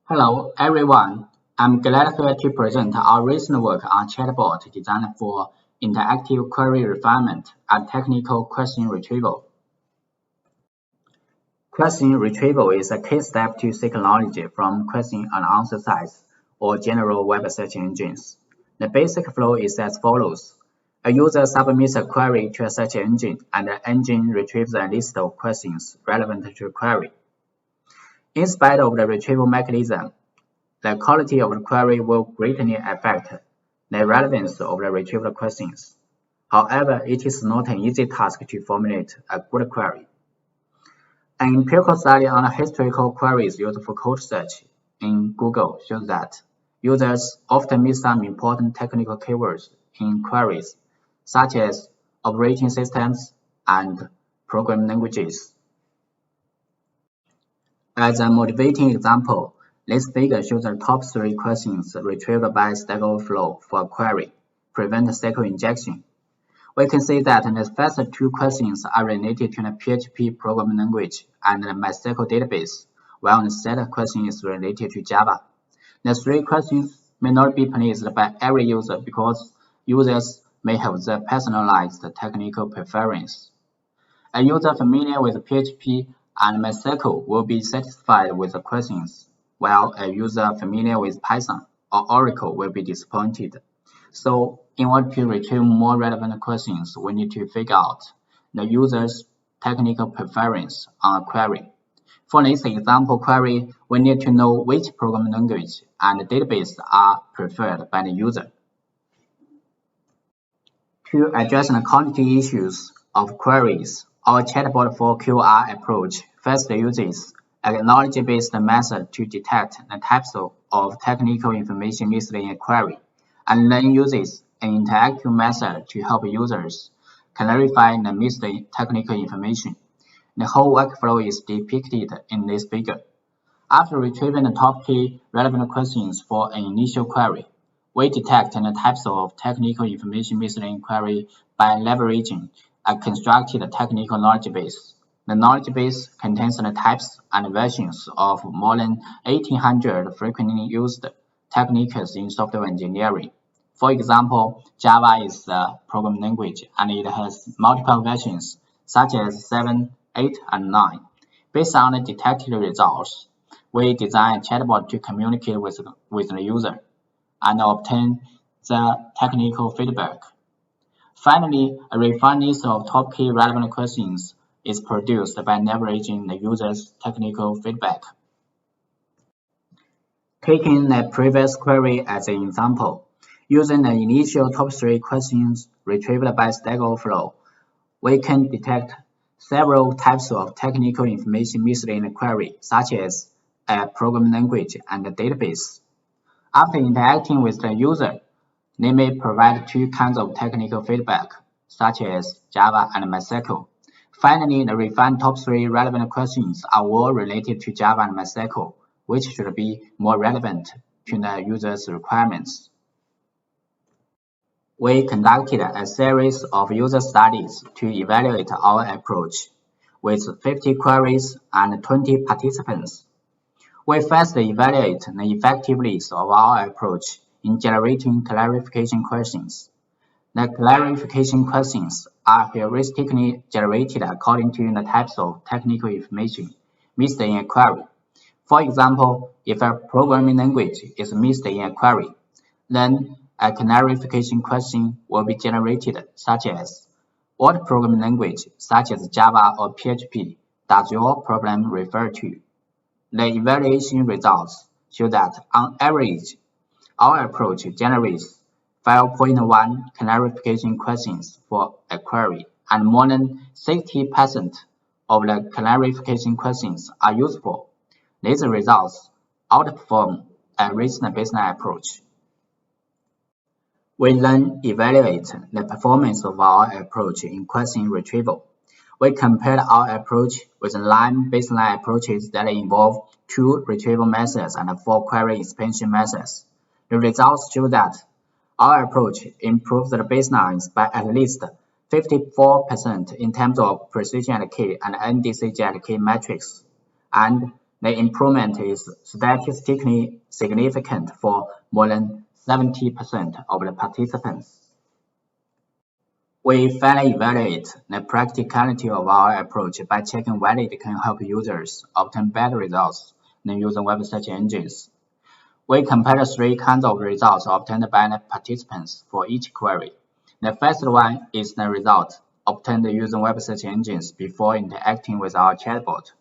Hello, everyone. I'm glad here to present our recent work on chatbot designed for interactive query refinement and technical question retrieval. Question retrieval is a key step to seek knowledge from question and answer sites or general web search engines. The basic flow is as follows. A user submits a query to a search engine, and the engine retrieves a list of questions relevant to the query. In spite of the retrieval mechanism, the quality of the query will greatly affect the relevance of the retrieved questions. However, it is not an easy task to formulate a good query. An empirical study on historical queries used for code search in Google shows that users often miss some important technical keywords in queries, such as operating systems and programming languages. As a motivating example, this figure shows the top 3 questions retrieved by Stack Overflow for a query, prevent SQL injection. We can see that the first 2 questions are related to the PHP programming language and the MySQL database, while the third question is related to Java. The 3 questions may not be pleased by every user because users may have their personalized technical preference. A user familiar with PHP and MySQL will be satisfied with the questions, while a user familiar with Python or Oracle will be disappointed. So, in order to retrieve more relevant questions, we need to figure out the user's technical preference on a query. For this example query, we need to know which programming language and database are preferred by the user. To address the quantity issues of queries, our Chatbot4QR approach first uses a knowledge-based method to detect the types of technical information listed in a query, and then uses an interactive method to help users clarify the missed technical information. The whole workflow is depicted in this figure. After retrieving the top key relevant questions for an initial query, we detect the types of technical information missed in query by leveraging a constructed technical knowledge base. The knowledge base contains the types and versions of more than 1,800 frequently used techniques in software engineering. For example, Java is a programming language and it has multiple versions such as 7, 8, and 9. Based on the detected results, we design a chatbot to communicate with the user and obtain the technical feedback. Finally, a refined list of top key relevant questions is produced by leveraging the user's technical feedback. Taking the previous query as an example, using the initial top 3 questions retrieved by Stack Overflow, we can detect several types of technical information missed in the query, such as a programming language and a database. After interacting with the user, they may provide 2 kinds of technical feedback, such as Java and MySQL. Finally, the refined top 3 relevant questions are all related to Java and MySQL, which should be more relevant to the user's requirements. We conducted a series of user studies to evaluate our approach, with 50 queries and 20 participants. We first evaluate the effectiveness of our approach in generating clarification questions. The clarification questions are heuristically generated according to the types of technical information missed in a query. For example, if a programming language is missed in a query, then a clarification question will be generated, such as, what programming language, such as Java or PHP, does your problem refer to? The evaluation results show that, on average, our approach generates 5.1 clarification questions for a query, and more than 60% of the clarification questions are useful. These results outperform a recent baseline approach. We then evaluate the performance of our approach in question retrieval. We compared our approach with 9 baseline approaches that involve 2 retrieval methods and 4 query expansion methods. The results show that our approach improves the baselines by at least 54% in terms of precision at K and NDCG at K metrics, and The improvement is statistically significant for more than 70% of the participants. We finally evaluate the practicality of our approach by checking whether it can help users obtain better results than using web search engines. We compared three kinds of results obtained by the participants for each query. The first one is the result obtained using web search engines before interacting with our chatbot.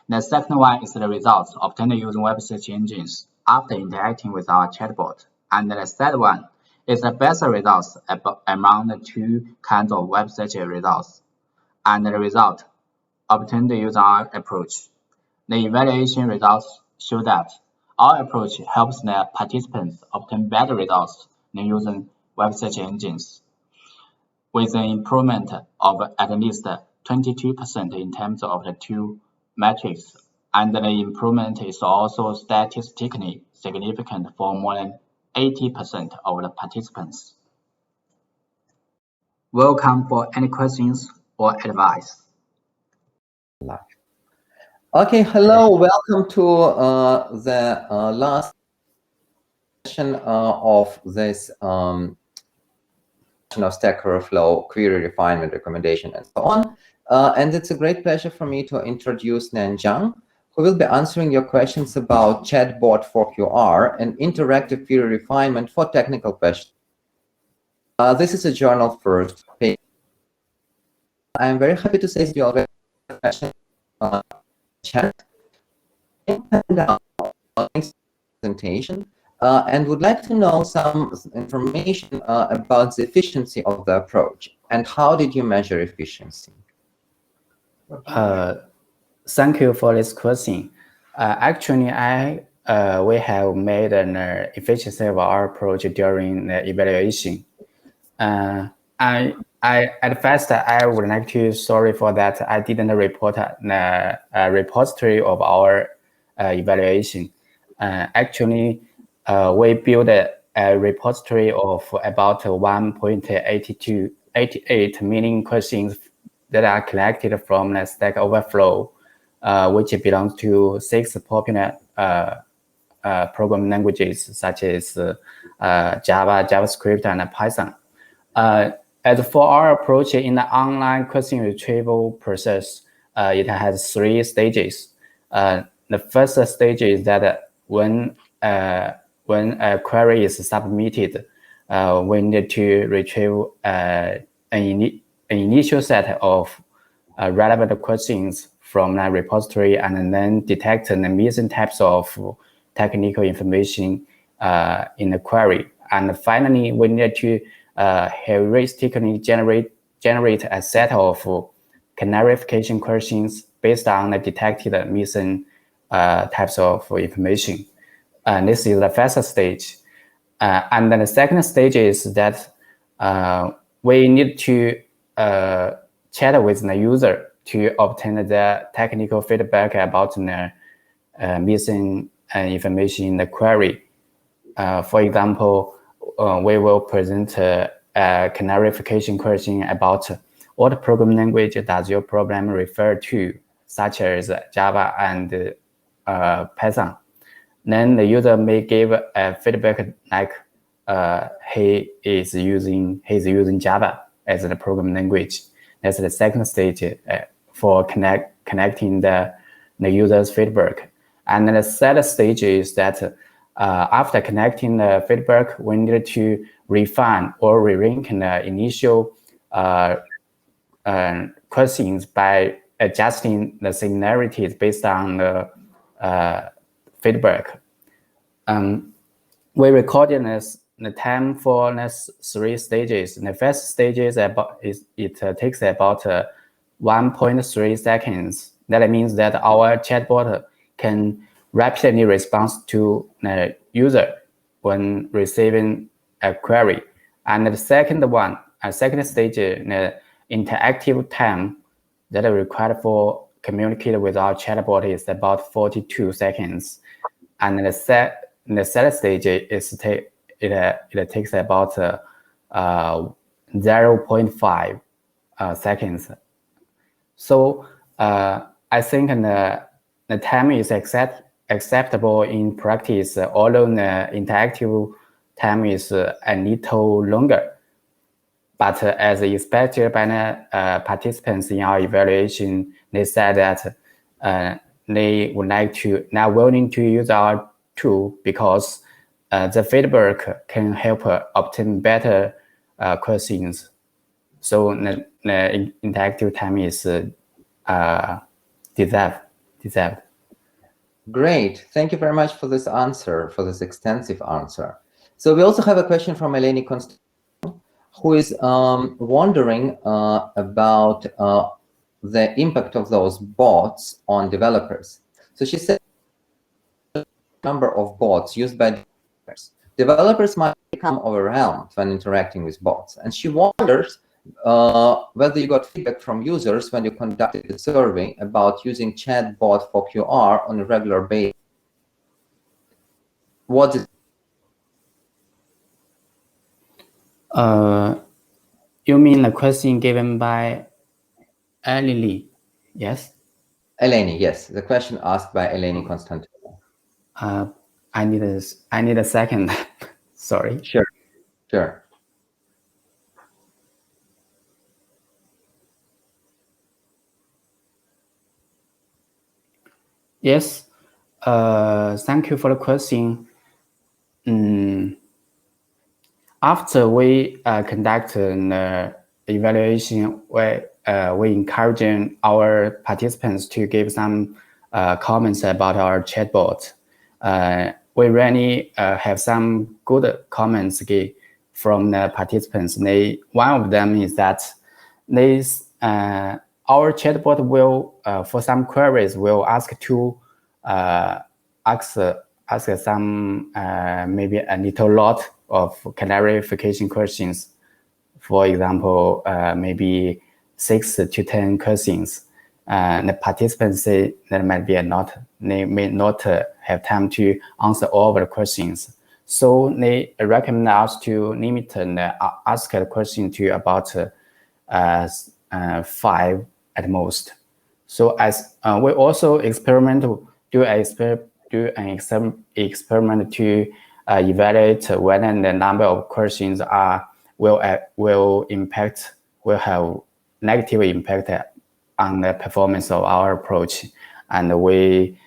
The second one is the results obtained using web search engines after interacting with our chatbot. And the third one is the best results among the two kinds of web search results, and the result obtained using our approach. The evaluation results show that our approach helps the participants obtain better results than using web search engines, with an improvement of at least 22% in terms of the two metrics, and the improvement is also statistically significant for more than 80% of the participants. Welcome for any questions or advice. Okay, hello, welcome to the last session of this Stack Overflow, query refinement, recommendation, and so on. And it's a great pleasure for me to introduce Zhang, who will be answering your questions about Chatbot4QR and interactive query refinement for technical questions. This is a journal first page. I'm very happy to say that you already have a question chat presentation and would like to know some information about the efficiency of the approach and how did you measure efficiency? Thank you for this question. Actually, we have made an efficiency of our approach during the evaluation. At first, I would like to sorry for that. I didn't report the repository of our evaluation. Actually, we built a repository of about 1.88 million questions that are collected from the Stack Overflow, which belongs to 6 popular programming languages such as Java, JavaScript, and Python. As for our approach in the online question retrieval process, it has 3 stages. The first stage is that when a query is submitted, we need to retrieve an initial set of relevant questions from the repository and then detect the missing types of technical information in the query. And finally, we need to heuristically generate a set of clarification questions based on the detected missing types of information. And this is the first stage. And then the second stage is that we need to chat with the user to obtain the technical feedback about the missing information in the query. For example, we will present a clarification question about what programming language does your program refer to, such as Java and Python. Then the user may give a feedback like he is using Java as the programming language. That's the second stage for connecting the user's feedback. And then the third stage is that after connecting the feedback, we need to refine or re-rank the initial questions by adjusting the similarities based on the feedback. We recorded the time for the 3 stages. The first stage is it takes about 1.3 seconds. That means that our chatbot can rapidly respond to the user when receiving a query. And the second stage, the interactive time that is required for communicate with our chatbot is about 42 seconds. And the third stage is it takes about 0.5 seconds. So I think the time is acceptable in practice, although the interactive time is a little longer. But as expected by the participants in our evaluation, they said that they would like to, not willing to use our tool because the feedback can help obtain better questions. So the interactive time is deserved. Great. Thank you very much for this answer, for this extensive answer. So we also have a question from Eleni Constantino, who is wondering about the impact of those bots on developers. So she said the number of bots used by developers. Developers might become overwhelmed when interacting with bots. And she wonders whether you got feedback from users when you conducted a survey about using Chatbot4QR on a regular basis. What is you mean the question given by Eleni? Yes. Eleni, yes, the question asked by Eleni Constantino. I need a second. Sorry. Sure. Yes. Thank you for the question. After we conduct an evaluation, we encouraging our participants to give some comments about our chatbot. We really have some good comments from the participants. One of them is that our chatbot will, for some queries, will ask to ask some maybe a little lot of clarification questions. For example, maybe 6 to 10 questions. The participants say that they may not have time to answer all of the questions. So they recommend us to limit and ask a question to about 5 at most. So as we also do an experiment to evaluate whether the number of questions will have negative impact on the performance of our approach, and we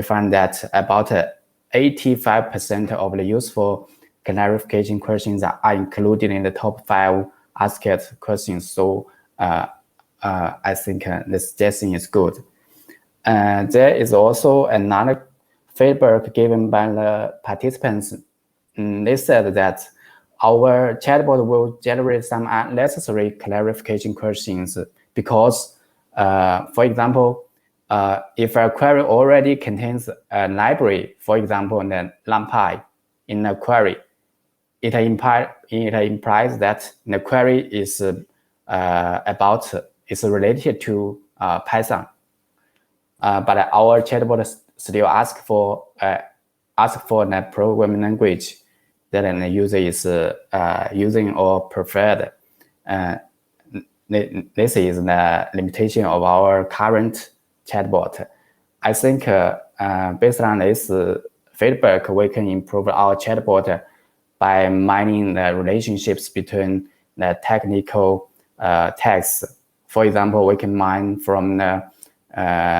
find that about 85% of the useful clarification questions are included in the top 5 asked questions. So I think the suggestion is good. There is also another feedback given by the participants. They said that our chatbot will generate some unnecessary clarification questions because, for example, if a query already contains a library, for example, the NumPy in a query, it implies that the query is related to Python. But our chatbot still ask for the programming language that the user is using or preferred. This is the limitation of our current chatbot. I think based on this feedback, we can improve our chatbot by mining the relationships between the technical texts. For example, we can mine from the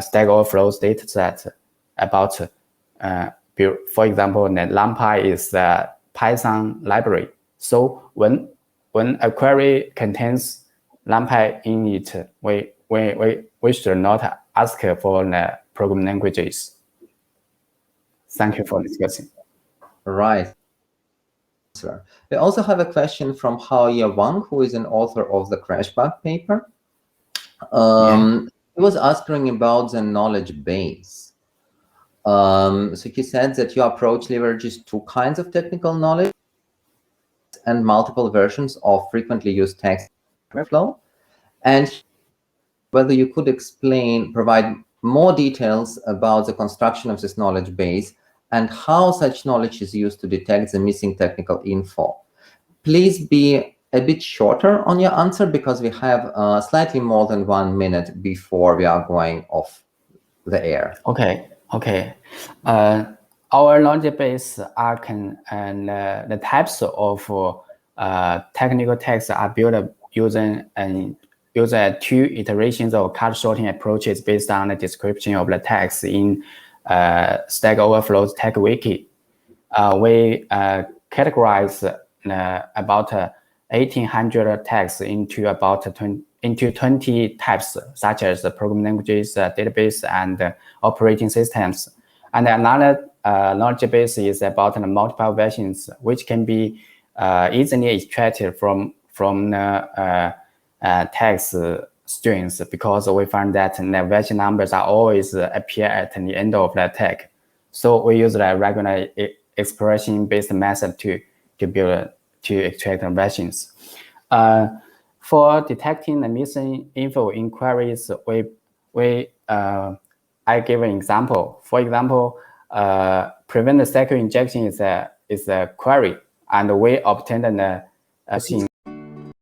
Stack Overflow dataset about, for example, the NumPy is the Python library. So when a query contains NumPy in it, we should not ask for the programming languages. Thank you for discussing. Right. We also have a question from Huang, who is an author of the Crashbug paper. He was asking about the knowledge base. So he said that your approach leverages 2 kinds of technical knowledge and multiple versions of frequently used text flow, and whether you could provide more details about the construction of this knowledge base and how such knowledge is used to detect the missing technical info. Please be a bit shorter on your answer because we have slightly more than 1 minute before we are going off the air. Okay. Our knowledge base are the types of technical text are built using two iterations of card sorting approaches based on the description of the text in Stack Overflow's Tech Wiki. We categorize about 1,800 texts into about 20 types, such as programming languages, database, and operating systems. And another knowledge base is about multiple versions, which can be easily extracted from the text strings, because we find that the version numbers are always appear at the end of the tag. So we use the regular expression-based method to extract the versions. For detecting the missing info in queries, I give an example. For example, prevent the SQL injection is a query, and we obtained the Xing